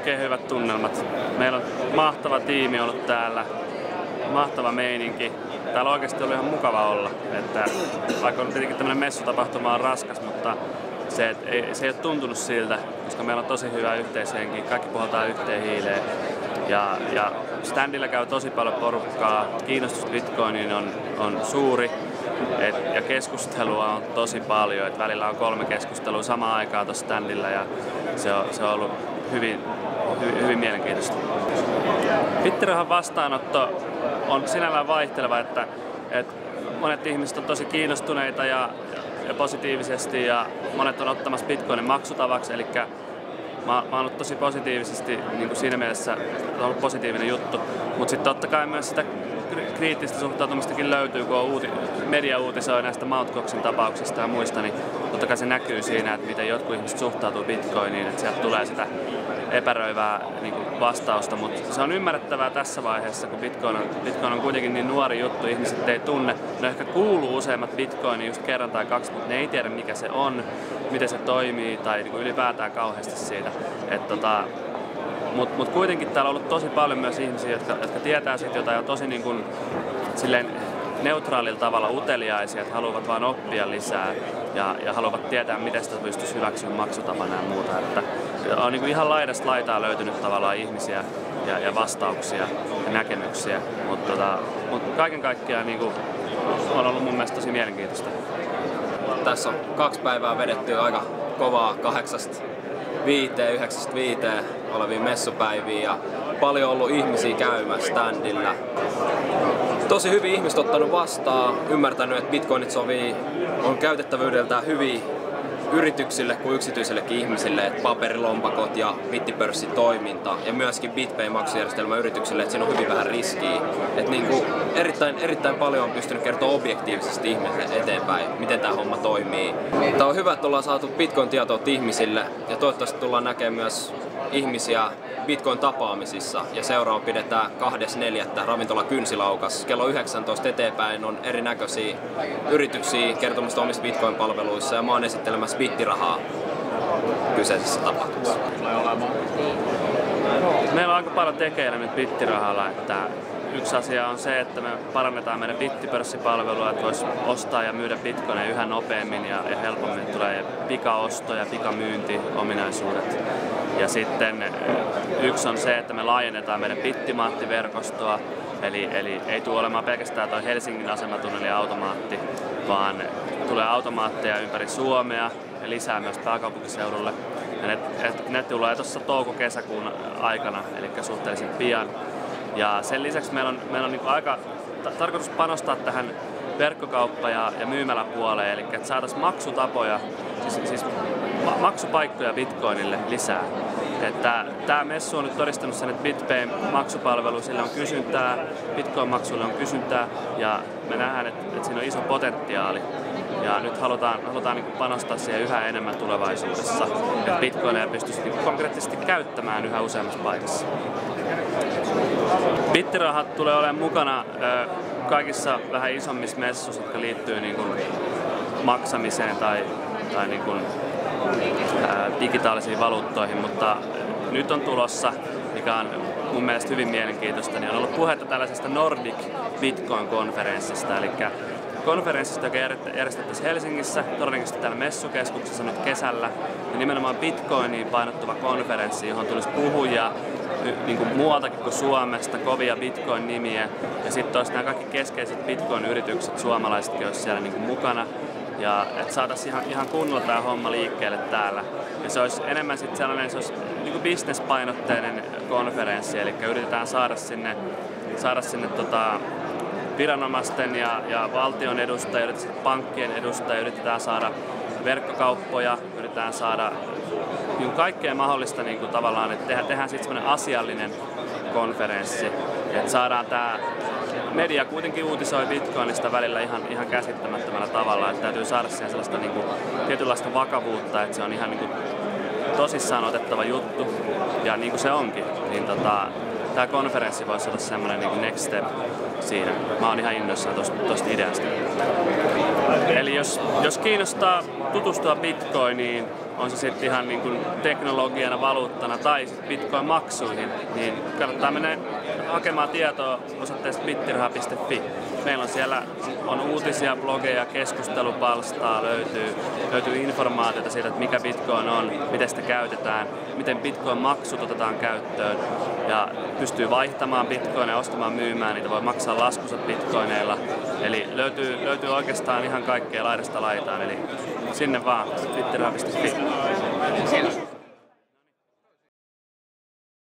oikein hyvät tunnelmat. Meillä on mahtava tiimi ollut täällä, mahtava meininki. Täällä oikeasti oli ihan mukava olla. Että vaikka on tietenkin tämmöinen messutapahtuma on raskas, mutta se ei ole tuntunut siltä, koska meillä on tosi hyvä yhteishenki. Kaikki puhaltaa yhteen hiileen. Ja standilla käy tosi paljon porukkaa. Kiinnostus Bitcoiniin on suuri. Ja keskustelua on tosi paljon. Et välillä on 3 keskustelua samaan aikaan tuossa standilla ja se on ollut hyvin mielenkiintoista. Bittirahan vastaanotto on sinällään vaihteleva, että monet ihmiset on tosi kiinnostuneita ja positiivisesti ja monet on ottamassa Bitcoinin maksutavaksi, eli mä oon ollut tosi positiivisesti niin kuin siinä mielessä on ollut positiivinen juttu, mutta sitten totta kai myös sitä kriittistä suhtautumistakin löytyy, kun on media uutisoi näistä Mt. Goxin tapauksista ja muista, niin totta kai se näkyy siinä, että miten jotkut ihmiset suhtautuu Bitcoiniin, että sieltä tulee sitä epäröivää niin kuin vastausta, mutta se on ymmärrettävää tässä vaiheessa, kun Bitcoin on kuitenkin niin nuori juttu, ihmiset ei tunne. Ne ehkä kuuluu useimmat Bitcoiniin just kerran tai 2, mutta ne ei tiedä mikä se on, miten se toimii tai niin kuin ylipäätään kauheasti siitä. Mutta kuitenkin täällä on ollut tosi paljon myös ihmisiä, jotka tietää siitä jotain ja tosi niin kuin, silleen neutraalilla tavalla uteliaisia, että haluavat vain oppia lisää ja haluavat tietää, miten sitä pystyisi hyväksymään maksutapana ja muuta. Että on niin kuin ihan laidasta laitaa löytynyt tavallaan ihmisiä ja vastauksia ja näkemyksiä, mutta kaiken kaikkiaan niin kuin, on ollut mun mielestä tosi mielenkiintoista. Tässä on 2 päivää vedetty aika kovaa 8-5, 9-5 oleviin messupäiviin ja paljon ollut ihmisiä käymässä standilla. Tosi hyvin ihmiset ottanut vastaan, ymmärtänyt, että Bitcoinit on käytettävyydeltään hyviä yrityksille kuin yksityisellekin ihmisille, että paperilompakot ja bittipörssin toiminta ja myöskin BitPay-maksujärjestelmä yrityksille, että siinä on hyvin vähän riskiä. Että niin kuin erittäin paljon on pystynyt kertoa objektiivisesti ihmisille eteenpäin, miten tämä homma toimii. Tämä on hyvä, että ollaan saatu Bitcoin-tietoa ihmisille ja toivottavasti tullaan näkemään myös ihmisiä Bitcoin-tapaamisissa ja seuraava pidetään 2.4. ravintola Kynsilaukas. Kello 19 eteenpäin on erinäköisiä yrityksiä kertomassa omista Bitcoin-palveluissa ja mä oon esittelemässä Bittirahaa kyseisessä tapahtumassa. Meillä on aika paljon tekeillä nyt Bittirahalla, että yksi asia on se, että me parannetaan meidän bittipörssipalvelua, että voisi ostaa ja myydä bitcoineja yhä nopeammin ja helpommin. Tulee pikaosto- ja pikamyyntiominaisuudet. Ja sitten yksi on se, että me laajennetaan meidän bittimaattiverkostoa, eli ei tule olemaan pelkästään tuo Helsingin asematunnelin automaatti, vaan tulee automaatteja ympäri Suomea ja lisää myös pääkaupunkiseudulle. Ja ne tulee tuossa touko-kesäkuun aikana, eli suhteellisen pian. Ja sen lisäksi meillä on niin kuin aika tarkoitus panostaa tähän verkkokauppa- ja myymäläpuoleen, eli että saataisiin maksutapoja, siis maksupaikkoja Bitcoinille lisää. Että tämä messu on nyt todistanut sen, että BitPayn maksupalvelu, sillä on kysyntää, Bitcoin-maksuille on kysyntää ja me nähdään, että siinä on iso potentiaali. Ja nyt halutaan niin kuin panostaa siihen yhä enemmän tulevaisuudessa, että Bitcoineja pystyisi niin kuin konkreettisesti käyttämään yhä useammassa paikassa. Bittirahat tulee olemaan mukana kaikissa vähän isommissa messuissa, jotka liittyy niin kuin maksamiseen tai niin kuin, digitaalisiin valuuttoihin, mutta nyt on tulossa, mikä on mun mielestä hyvin mielenkiintoista, niin on ollut puhetta tällaisesta Nordic Bitcoin-konferenssista, eli konferenssista, joka järjestettäisiin Helsingissä, todennäköisesti täällä messukeskuksessa nyt kesällä, ja nimenomaan Bitcoiniin painottuva konferenssi, johon tulisi puhujia niin kuin muualtakin kuin Suomesta, kovia Bitcoin-nimiä, ja sitten olisi nämä kaikki keskeiset Bitcoin-yritykset, suomalaisetkin olisi siellä niin kuin mukana, ja että saataisiin ihan kunnolla tämä homma liikkeelle täällä. Ja se olisi enemmän sitten sellainen, se olisi niin kuin business-painotteinen konferenssi, eli yritetään saada sinne viranomaisten ja valtion edustajia, pankkien edustajia, yritetään saada verkkokauppoja, yritetään saada niin kaikkea mahdollista niin kuin tavallaan, että tehdään sitten semmoinen asiallinen konferenssi, että saadaan tämä media kuitenkin uutisoi Bitcoinista välillä ihan käsittämättömällä tavalla, että täytyy saada siihen sellaista niin kuin tietynlaista vakavuutta, että se on ihan niin kuin tosissaan otettava juttu ja niin kuin se onkin, niin tämä konferenssi voisi olla semmoinen niin kuin next step siinä. Mä oon ihan innoissaan tuosta ideasta. Eli jos kiinnostaa tutustua Bitcoiniin on se sitten ihan niin kuin teknologiana, valuuttana tai sit bitcoin-maksuihin, niin kannattaa mennä hakemaan tietoa osoitteesta bittirha.fi. Meillä on siellä uutisia, blogeja, keskustelupalstaa, löytyy informaatiota siitä, että mikä bitcoin on, miten sitä käytetään, miten bitcoin-maksut otetaan käyttöön ja pystyy vaihtamaan bitcoineja, ostamaan, myymään, niitä voi maksaa laskunsa bitcoineilla. Eli löytyy oikeastaan ihan kaikkea laidasta laitaan, eli sinne vaan bittirha.fi.